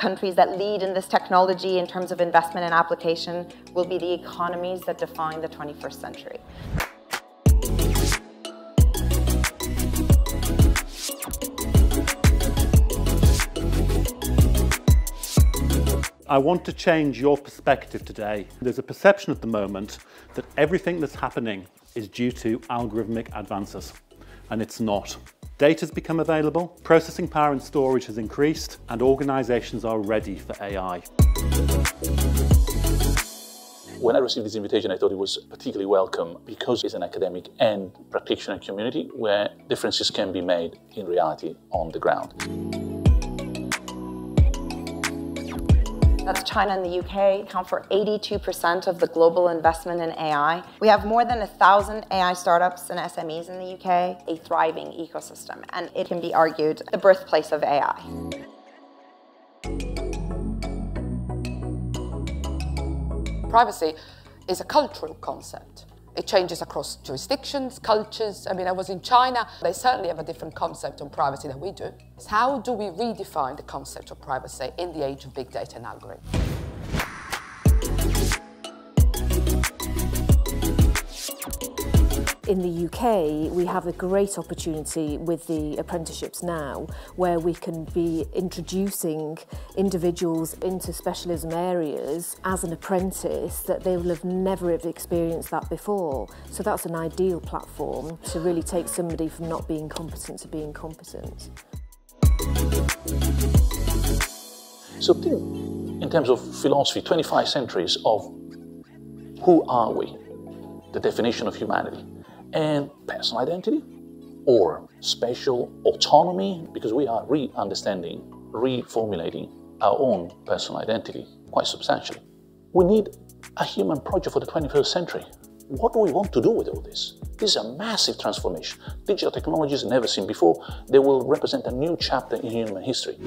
countries that lead in this technology in terms of investment and application will be the economies that define the 21st century. I want to change your perspective today. There's a perception at the moment that everything that's happening is due to algorithmic advances, and it's not. Data's become available, processing power and storage has increased, and organisations are ready for AI. When I received this invitation, I thought it was particularly welcome because it's an academic and practitioner community where differences can be made in reality on the ground. That's China and the UK account for 82% of the global investment in AI. We have more than 1,000 AI startups and SMEs in the UK, a thriving ecosystem, and it can be argued the birthplace of AI. Privacy is a cultural concept. It changes across jurisdictions, cultures. I mean, I was in China. They certainly have a different concept on privacy than we do. How do we redefine the concept of privacy in the age of big data and algorithms? In the UK, we have a great opportunity with the apprenticeships now, where we can be introducing individuals into specialism areas as an apprentice that they will have never experienced that before. So that's an ideal platform to really take somebody from not being competent to being competent. So think in terms of philosophy, 25 centuries of who are we, the definition of humanity, and personal identity or spatial autonomy, because we are re-understanding, reformulating our own personal identity quite substantially. We need a human project for the 21st century. What do we want to do with all this? This is a massive transformation. Digital technologies never seen before. They will represent a new chapter in human history.